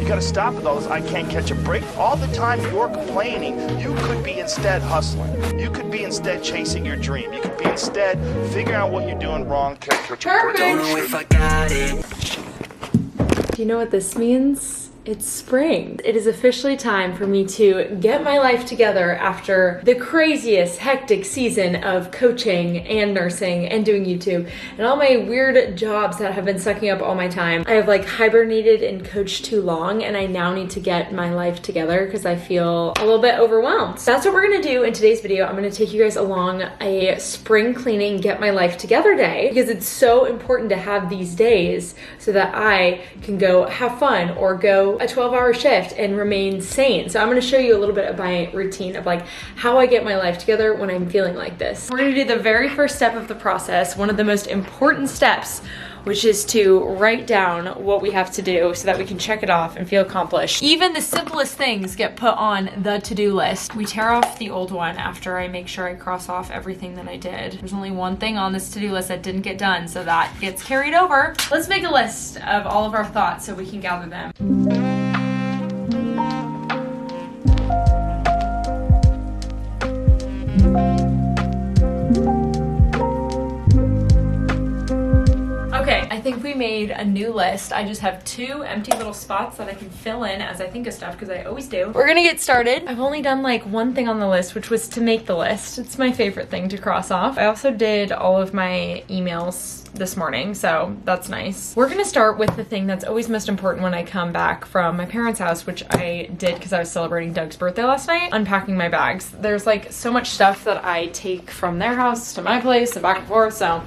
You gotta stop with all this, I can't catch a break. All the time you're complaining, you could be instead hustling. You could be instead chasing your dream. You could be instead figuring out what you're doing wrong. Can't catch a break. Don't know if I got it. Do you know what this means? It's spring. It is officially time for me to get my life together after the craziest, hectic season of coaching and nursing and doing YouTube and all my weird jobs that have been sucking up all my time. I have like hibernated and coached too long, and I now need to get my life together because I feel a little bit overwhelmed. That's what we're gonna do in today's video. I'm gonna take you guys along a spring cleaning, get my life together day, because it's so important to have these days so that I can go have fun or go a 12-hour shift and remain sane. So I'm going to show you a little bit of my routine of like how I get my life together when I'm feeling like this. We're going to do the very first step of the process, one of the most important steps, which is to write down what we have to do so that we can check it off and feel accomplished. Even the simplest things get put on the to-do list. We tear off the old one after I make sure I cross off everything that I did. There's only one thing on this to-do list that didn't get done, so that gets carried over. Let's make a list of all of our thoughts so we can gather them. Okay, I think we made a new list. I just have 2 empty little spots that I can fill in as I think of stuff, because I always do. We're gonna get started. I've only done like one thing on the list, which was to make the list. It's my favorite thing to cross off. I also did all of my emails this morning, so that's nice. We're gonna start with the thing that's always most important when I come back from my parents' house, which I did because I was celebrating Doug's birthday last night, unpacking my bags. There's like so much stuff that I take from their house to my place and back and forth, so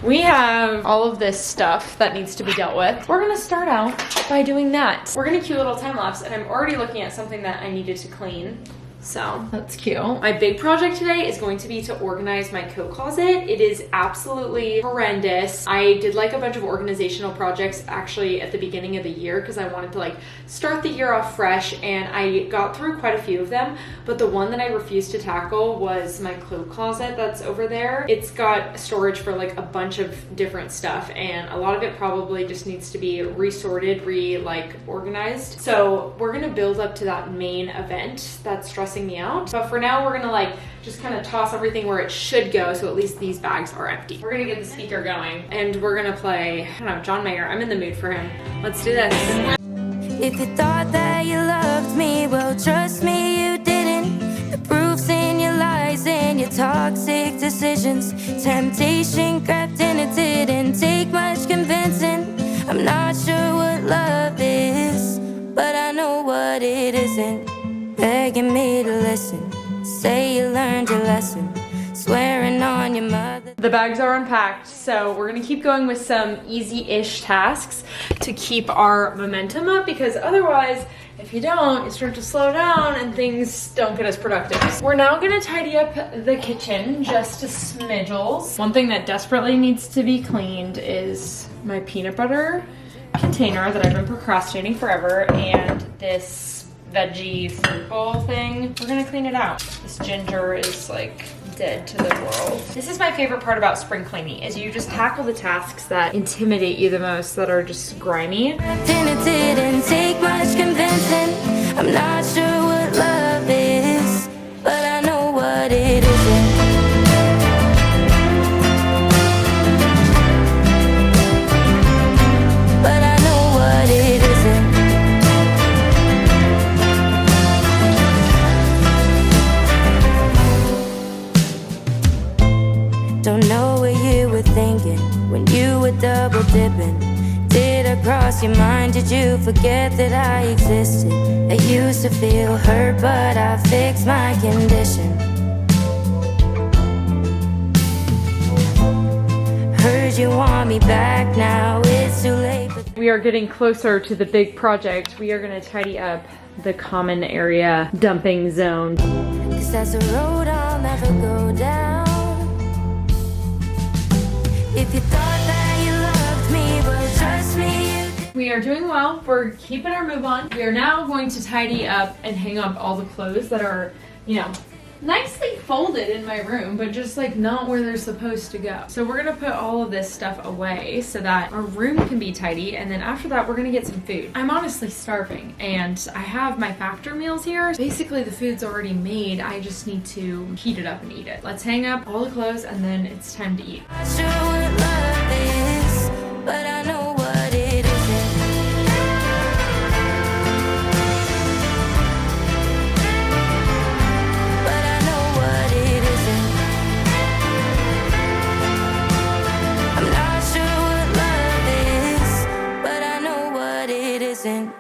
we have all of this stuff that needs to be dealt with. We're gonna start out by doing that. We're gonna cue a little time lapse, and I'm already looking at something that I needed to clean. So that's cute. My big project today is going to be to organize my coat closet. It is absolutely horrendous. I did like a bunch of organizational projects actually at the beginning of the year because I wanted to like start the year off fresh, and I got through quite a few of them, but the one that I refused to tackle was my coat closet that's over there. It's got storage for like a bunch of different stuff, and a lot of it probably just needs to be resorted, organized. So we're gonna build up to that main event that's stressing me out. But for now, we're gonna like just kind of toss everything where it should go, so at least these bags are empty. We're gonna get the speaker going, and we're gonna play, I don't know, John Mayer. I'm in the mood for him. Let's do this. If you thought that you loved me, well, trust me, you didn't. The proof's in your lies and your toxic decisions. Temptation crept in, it didn't take much convincing. I'm not sure what love is, but I know what it isn't. Begging me to listen, say you learned your lesson, swearing on your mother. The bags are unpacked, so we're gonna keep going with some easy-ish tasks to keep our momentum up, because otherwise, if you don't, you start to slow down and things don't get as productive. We're now gonna tidy up the kitchen just a smidgels. One thing that desperately needs to be cleaned is my peanut butter container that I've been procrastinating forever, and this veggie fruit bowl thing. We're gonna clean it out. This ginger is like dead to the world. This is my favorite part about spring cleaning, is you just tackle the tasks that intimidate you the most, that are just grimy. And it didn't take much convincing. I'm not sure what love is, but I know what it isn't. But I know what it isn't. Don't know what you were thinking when you were double dipping. Did it cross your mind? Did you forget that I existed? I used to feel hurt, but I fixed my condition. Heard you want me back, now it's too late. We are getting closer to the big project. We are gonna tidy up the common area dumping zone. 'Cause that's a road I'll never go down. If you thought that you loved me, well, trust me, you did. We are doing well. We're keeping our move on. We are now going to tidy up and hang up all the clothes that are, you know, nicely folded in my room, but just like not where they're supposed to go. So we're gonna put all of this stuff away so that our room can be tidy, and then after that we're gonna get some food. I'm honestly starving, and I have my Factor meals here. Basically the food's already made, I just need to heat it up and eat it. Let's hang up all the clothes and then it's time to eat. Not sure what love is, but I know what it isn't. But I know what it isn't. I'm not sure what love is, but I know what it isn't.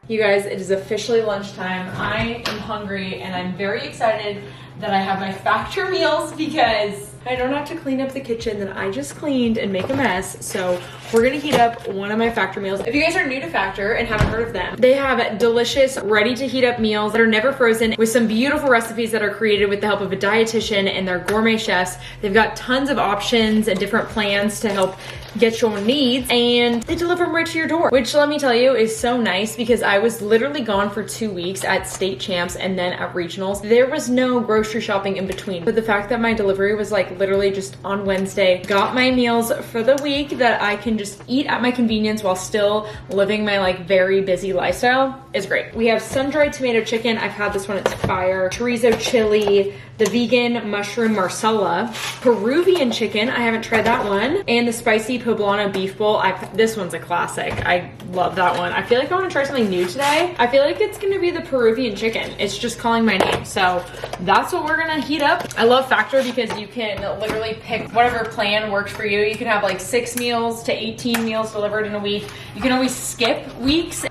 You guys, it is officially lunchtime. I am hungry and I'm very excited that I have my Factor meals because I don't have to clean up the kitchen that I just cleaned and make a mess. So we're gonna heat up one of my Factor meals. If you guys are new to Factor and haven't heard of them, they have delicious, ready to heat up meals that are never frozen with some beautiful recipes that are created with the help of a dietitian and their gourmet chefs. They've got tons of options and different plans to help get your needs, and they deliver them right to your door, which let me tell you is so nice because I was literally gone for 2 weeks at state champs and then at regionals. There was no grocery shopping in between, but the fact that my delivery was like literally just on Wednesday, got my meals for the week that I can just eat at my convenience while still living my like very busy lifestyle is great. We have sun-dried tomato chicken. I've had this one, it's fire. Chorizo chili, the vegan mushroom marsala, Peruvian chicken, I haven't tried that one, and the spicy poblano beef bowl. This one's a classic. I love that one. I feel like I want to try something new today. I feel like it's gonna be the Peruvian chicken. It's just calling my name. So that's what we're gonna heat up. I love Factor because you can literally pick whatever plan works for you. You can have like 6 meals to 18 meals delivered in a week. You can always skip weeks.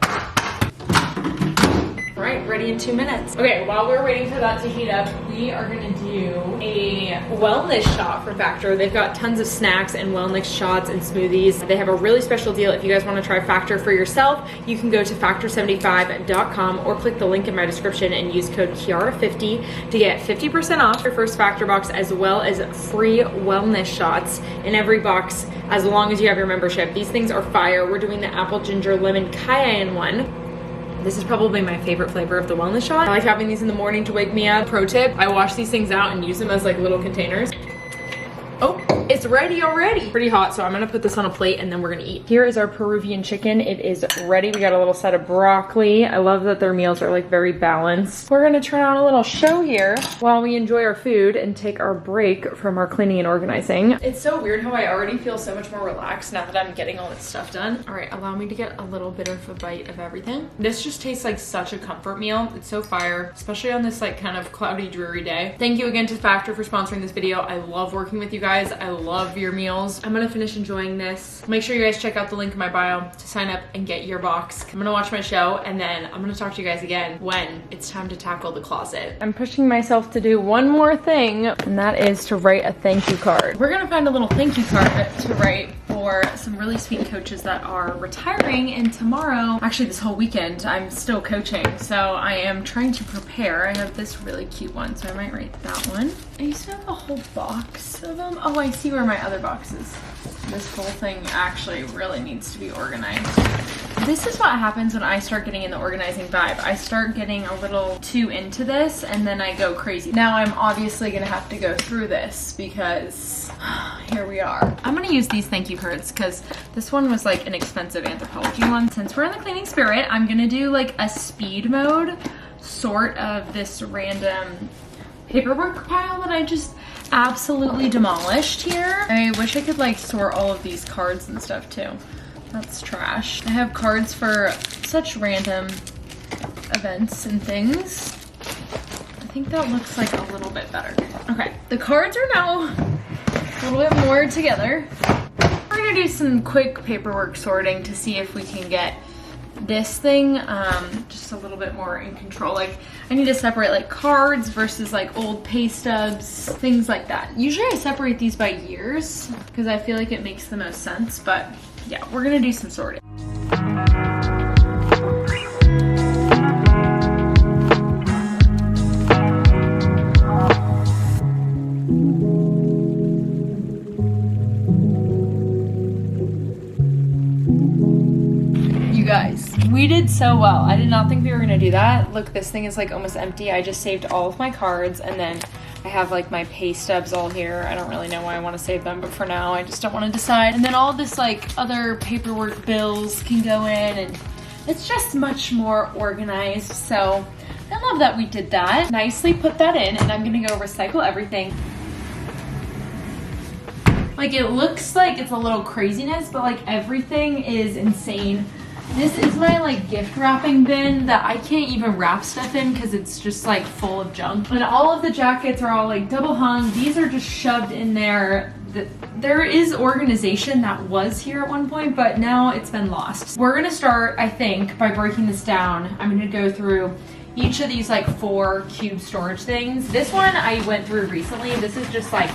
Right, ready in 2 minutes. Okay, while we're waiting for that to heat up, we are gonna do a wellness shot for Factor. They've got tons of snacks and wellness shots and smoothies. They have a really special deal. If you guys wanna try Factor for yourself, you can go to factor75.com or click the link in my description and use code Kiara50 to get 50% off your first Factor box, as well as free wellness shots in every box as long as you have your membership. These things are fire. We're doing the apple ginger lemon cayenne one. This is probably my favorite flavor of the wellness shot. I like having these in the morning to wake me up. Pro tip, I wash these things out and use them as like little containers. Oh, it's ready already. Pretty hot, so I'm gonna put this on a plate and then we're gonna eat. Here is our Peruvian chicken. It is ready. We got a little side of broccoli. I love that their meals are like very balanced. We're gonna turn on a little show here while we enjoy our food and take our break from our cleaning and organizing. It's so weird how I already feel so much more relaxed now that I'm getting all this stuff done. All right, allow me to get a little bit of a bite of everything. This just tastes like such a comfort meal. It's so fire, especially on this like kind of cloudy, dreary day. Thank you again to Factor for sponsoring this video. I love working with you guys. I love your meals. I'm gonna finish enjoying this. Make sure you guys check out the link in my bio to sign up and get your box. I'm gonna watch my show and then I'm gonna talk to you guys again when it's time to tackle the closet. I'm pushing myself to do one more thing, and that is to write a thank you card. We're gonna find a little thank you card to write for some really sweet coaches that are retiring, and tomorrow, actually this whole weekend, I'm still coaching. So I am trying to prepare. I have this really cute one, so I might write that one. I used to have a whole box of them. Oh, I see where my other box is. This whole thing actually really needs to be organized. This is what happens when I start getting in the organizing vibe. I start getting a little too into this and then I go crazy. Now I'm obviously gonna have to go through this because here we are. I'm gonna use these thank you cards because this one was like an expensive anthropology one. Since we're in the cleaning spirit, I'm gonna do like a speed mode sort of this random paperwork pile that I just absolutely demolished here. I wish I could like sort all of these cards and stuff too. That's trash. I have cards for such random events and things. I think that looks like a little bit better. Okay, the cards are now a little bit more together. We're gonna do some quick paperwork sorting to see if we can get this thing just a little bit more in control. Like I need to separate like cards versus like old pay stubs, things like that. Usually I separate these by years because I feel like it makes the most sense, but yeah, we're gonna do some sorting. We did so well. I did not think we were gonna do that. Look, this thing is like almost empty. I just saved all of my cards, and then I have like my pay stubs all here. I don't really know why I want to save them, but for now I just don't want to decide. And then all this like other paperwork bills can go in, and it's just much more organized. So I love that we did that. Nicely put that in, and I'm gonna go recycle everything. Like, it looks like it's a little craziness, but like everything is insane. This is my like gift wrapping bin that I can't even wrap stuff in because it's just like full of junk. And all of the jackets are all like double hung. These are just shoved in there. There is organization that was here at one point, but now it's been lost. We're gonna start, I think, by breaking this down. I'm gonna go through each of these like 4 cube storage things. This one I went through recently. This is just like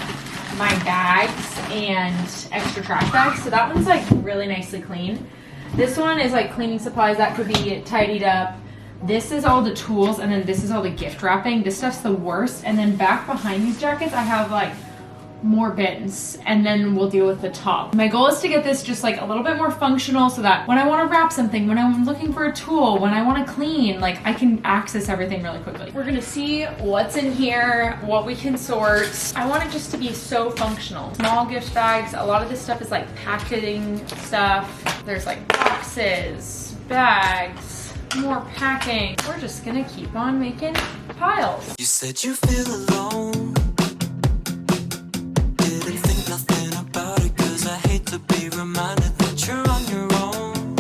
my bags and extra trash bags. So that one's like really nicely clean. This one is like cleaning supplies that could be tidied up. This is all the tools, and then this is all the gift wrapping. This stuff's the worst. And then back behind these jackets, I have like more bins, and then we'll deal with the top. My goal is to get this just like a little bit more functional so that when I want to wrap something, when I'm looking for a tool, when I want to clean, like I can access everything really quickly. We're gonna see what's in here, what we can sort. I want it just to be so functional. Small gift bags. A lot of this stuff is like packaging stuff. There's like boxes, bags, more packing. We're just gonna keep on making piles. You said you feel alone. Didn't think nothing about it, 'cause I hate to be reminded that you're on your own.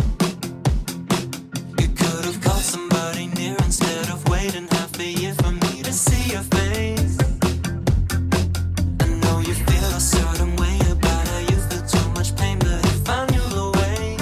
You could have called somebody near instead of waiting half a year for me to see your face. I know you feel a certain way about how you feel too much pain, but if I knew the way,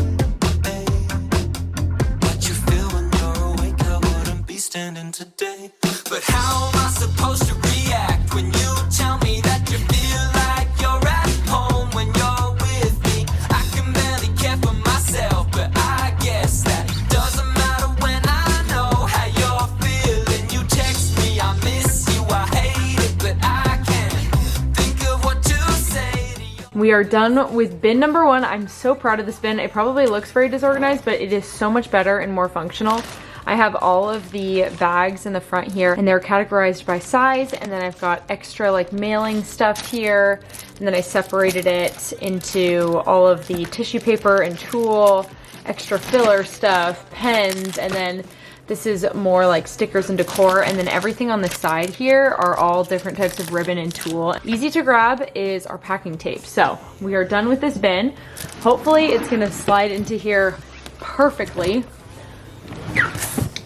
that you feel when you're awake, I wouldn't be standing today. But how am I supposed to react when you tell me that you feel like you're at home when you're with me? I can barely care for myself, but I guess that doesn't matter when I know how you're feeling. You text me, I miss you, I hate it, but I can't think of what to say to you. We are done with bin number 1. I'm so proud of this bin. It probably looks very disorganized, but it is so much better and more functional. I have all of the bags in the front here, and they're categorized by size, and then I've got extra like mailing stuff here, and then I separated it into all of the tissue paper and tool, extra filler stuff, pens, and then this is more like stickers and decor, and then everything on the side here are all different types of ribbon and tool. Easy to grab is our packing tape. So we are done with this bin. Hopefully it's gonna slide into here perfectly.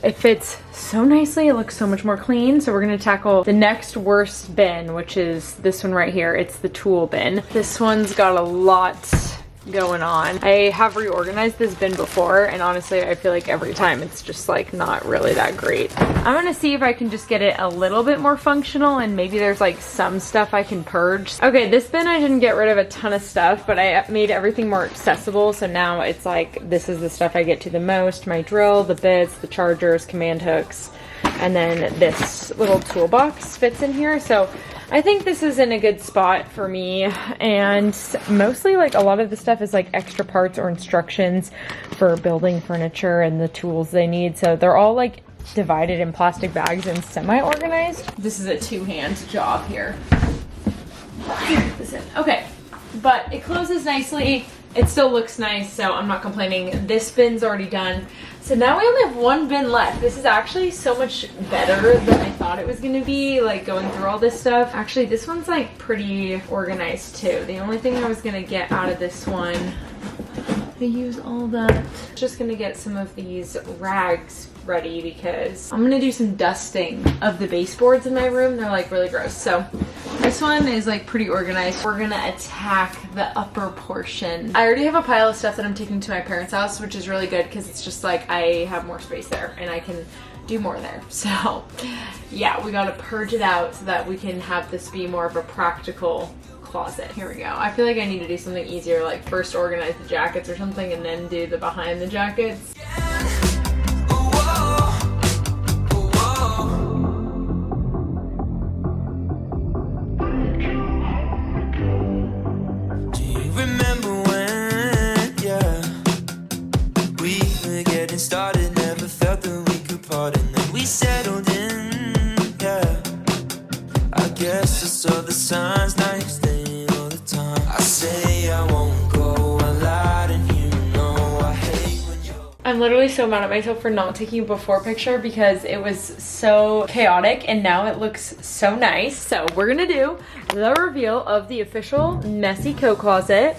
It fits so nicely. It looks so much more clean. So we're gonna tackle the next worst bin, which is this one right here. It's the tool bin. This one's got a lot going on. I have reorganized this bin before, and honestly I feel like every time it's just like not really that great. I'm gonna see if I can just get it a little bit more functional, and maybe there's like some stuff I can purge. Okay, this bin I didn't get rid of a ton of stuff, but I made everything more accessible, so now it's like this is the stuff I get to the most: my drill, the bits, the chargers, command hooks, and then this little toolbox fits in here. So I think this is in a good spot for me, and mostly like a lot of the stuff is like extra parts or instructions for building furniture and the tools they need. So they're all like divided in plastic bags and semi-organized. This is a two-hand job here. Okay, but it closes nicely. It still looks nice, so I'm not complaining. This bin's already done. So now we only have 1 bin left. This is actually so much better than I thought it was gonna be, like going through all this stuff. Actually, this one's like pretty organized too. The only thing I was gonna get out of this one, I use all that. Just gonna get some of these rags ready because I'm gonna do some dusting of the baseboards in my room. They're like really gross. So this one is like pretty organized. We're gonna attack the upper portion. I already have a pile of stuff that I'm taking to my parents' house, which is really good because it's just like I have more space there and I can do more there. So yeah, we gotta purge it out so that we can have this be more of a practical closet. Here we go. I feel like I need to do something easier, like first organize the jackets or something and then do the behind the jackets. Remember when, yeah, we were getting started never felt that we could part, and then we settled in, yeah. I guess I saw the signs, now you're staying all the time. I say I won't go, I lied, and you know I hate when you're... I'm literally so mad at myself for not taking a before picture because it was so chaotic and now it looks so nice. So we're gonna do the reveal of the official messy coat closet.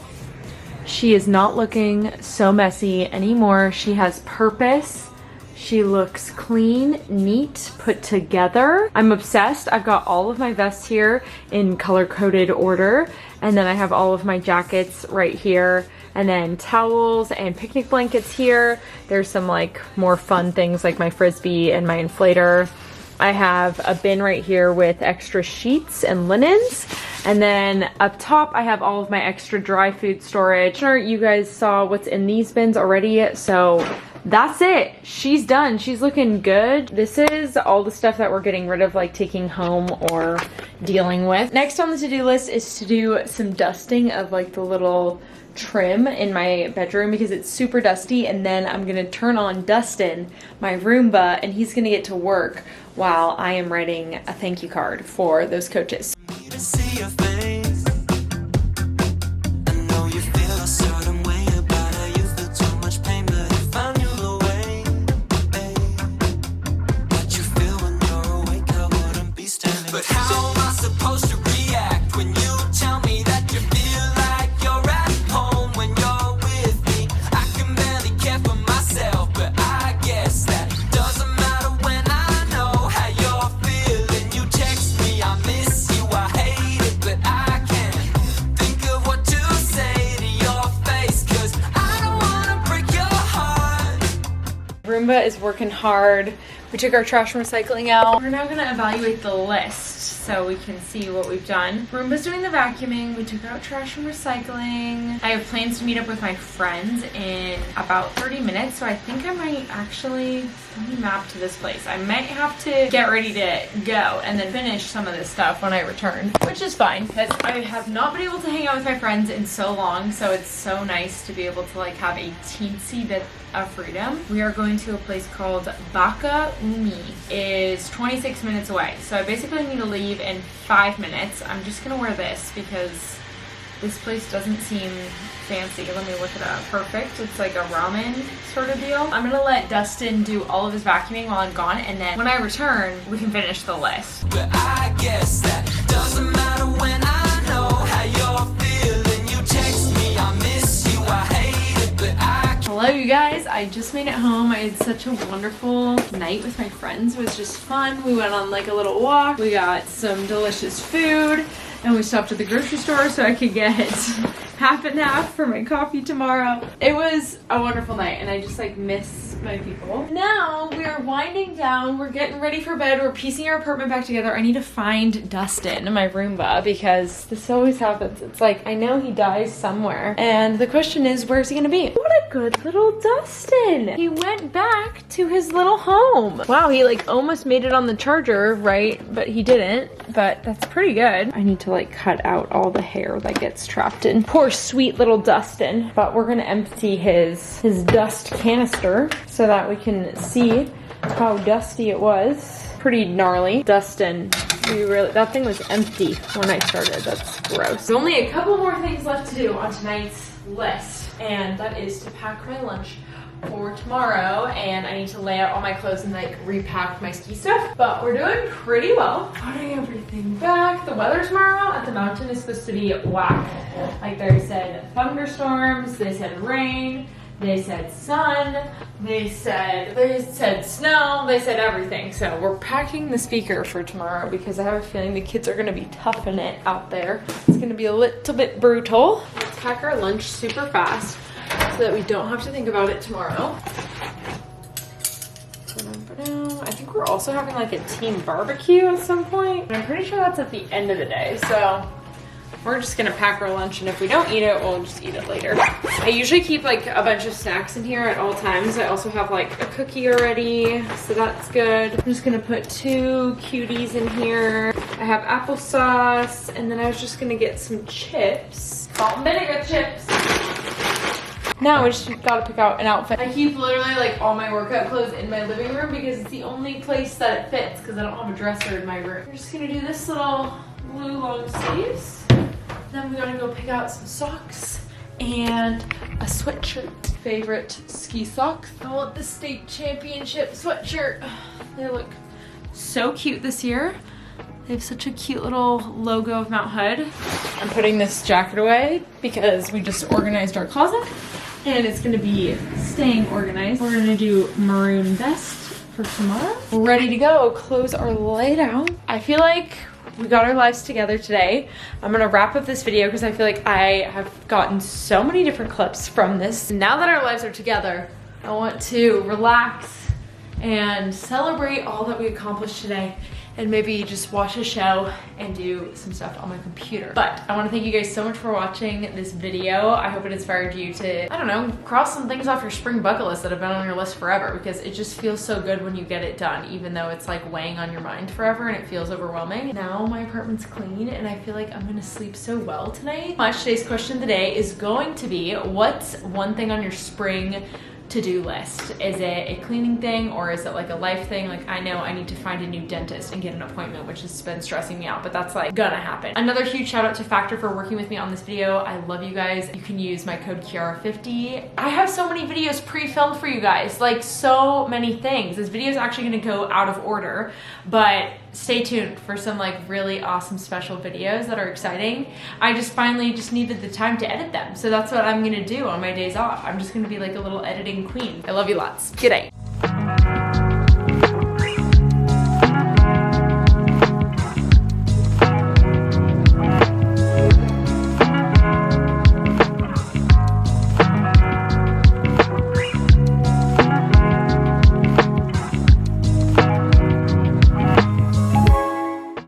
She is not looking so messy anymore. She has purpose. She looks clean, neat, put together. I'm obsessed. I've got all of my vests here in color-coded order. And then I have all of my jackets right here. And then towels and picnic blankets here. There's some like more fun things like my Frisbee and my inflator. I have a bin right here with extra sheets and linens. And then up top, I have all of my extra dry food storage. Sure, you guys saw what's in these bins already, so that's it. She's done. She's looking good. This is all the stuff that we're getting rid of, like taking home or dealing with. Next on the to-do list is to do some dusting of like the little trim in my bedroom because it's super dusty, and then I'm gonna turn on Dustin, my Roomba, and he's gonna get to work while I am writing a thank you card for those coaches. To see your face, I know you feel a certain way about how you feel too much pain, but I found you a way, what you feel when you're awake, I wouldn't be standing. But how am I supposed to react when you tell me that you feel like you're at home when you're with me? I can barely care for myself, but I guess that doesn't matter when I know how you're feeling. You text me, I miss you, I hate it, but I can't think of what to say to your face, 'cause I don't wanna break your heart. Roomba is working hard. We took our trash and recycling out. We're now gonna evaluate the list so we can see what we've done. Roomba's doing the vacuuming. We took out trash and recycling. I have plans to meet up with my friends in about 30 minutes, so I think I might actually let me map to this place. I might have to get ready to go and then finish some of this stuff when I return, which is fine because I have not been able to hang out with my friends in so long, so it's so nice to be able to like have a teensy bit of freedom. We are going to a place called Baka Umi. It's 26 minutes away, so I basically need to leave in 5 minutes. I'm just gonna wear this because this place doesn't seem fancy. Let me look it up. Perfect. It's like a ramen sort of deal. I'm gonna let Dustin do all of his vacuuming while I'm gone, and then when I return, we can finish the list. But I guess that doesn't matter when I know how you're feeling. You text me, I miss you, I hate it, but I can't. Hello you guys, I just made it home. I had such a wonderful night with my friends. It was just fun. We went on like a little walk. We got some delicious food, and we stopped at the grocery store so I could get half and half for my coffee tomorrow. It was a wonderful night, and I just like miss my people. Now we are winding down. We're getting ready for bed. We're piecing our apartment back together. I need to find Dustin, my Roomba, because this always happens. It's like I know he dies somewhere, and the question is, where's he gonna be? What a good little Dustin. He went back to his little home. Wow, he like almost made it on the charger, right? But he didn't, but that's pretty good. I need to like cut out all the hair that gets trapped in. Poor sweet little Dustin. But we're gonna empty his dust canister so that we can see how dusty it was. Pretty gnarly. Dustin, that thing was empty when I started. That's gross. There's only a couple more things left to do on tonight's list, and that is to pack my lunch for tomorrow, and I need to lay out all my clothes and like repack my ski stuff, but we're doing pretty well. Putting everything back. The weather tomorrow at the mountain is supposed to be whack. Like they said thunderstorms, they said rain, they said sun, they said snow, they said everything. So we're packing the speaker for tomorrow because I have a feeling the kids are gonna be toughing it out there. It's gonna be a little bit brutal. Let's pack our lunch super fast so that we don't have to think about it tomorrow. I think we're also having like a team barbecue at some point. I'm pretty sure that's at the end of the day, so we're just gonna pack our lunch, and if we don't eat it, we'll just eat it later. I usually keep like a bunch of snacks in here at all times. I also have like a cookie already, so that's good. I'm just gonna put 2 cuties in here. I have applesauce, and then I was just gonna get some chips. Salt and vinegar chips. Now we just gotta pick out an outfit. I keep literally like all my workout clothes in my living room because it's the only place that it fits because I don't have a dresser in my room. We're just gonna do this little blue long sleeves. Then we're gonna go pick out some socks and a sweatshirt. Favorite ski socks. I want the state championship sweatshirt. They look so cute this year. They have such a cute little logo of Mount Hood. I'm putting this jacket away because we just organized our closet and it's gonna be staying organized. We're gonna do maroon vest for tomorrow. We're ready to go. Clothes are laid out. I feel like we got our lives together today. I'm gonna wrap up this video because I feel like I have gotten so many different clips from this. Now that our lives are together, I want to relax and celebrate all that we accomplished today and maybe just watch a show and do some stuff on my computer. But I want to thank you guys so much for watching this video. I hope it inspired you to, I don't know, cross some things off your spring bucket list that have been on your list forever, because it just feels so good when you get it done, even though it's like weighing on your mind forever and it feels overwhelming. Now my apartment's clean and I feel like I'm gonna sleep so well tonight. Today's question of the day is going to be, what's one thing on your spring to-do list? Is it a cleaning thing or is it like a life thing? Like, I know I need to find a new dentist and get an appointment, which has been stressing me out, but that's like gonna happen. Another huge shout out to Factor for working with me on this video. I love you guys. You can use my code Kiara50. I have so many videos pre-filmed for you guys, like so many things. This video is actually gonna go out of order, but stay tuned for some like really awesome special videos that are exciting. I just finally needed the time to edit them. So that's what I'm gonna do on my days off. I'm just gonna be like a little editing queen. I love you lots. Good night.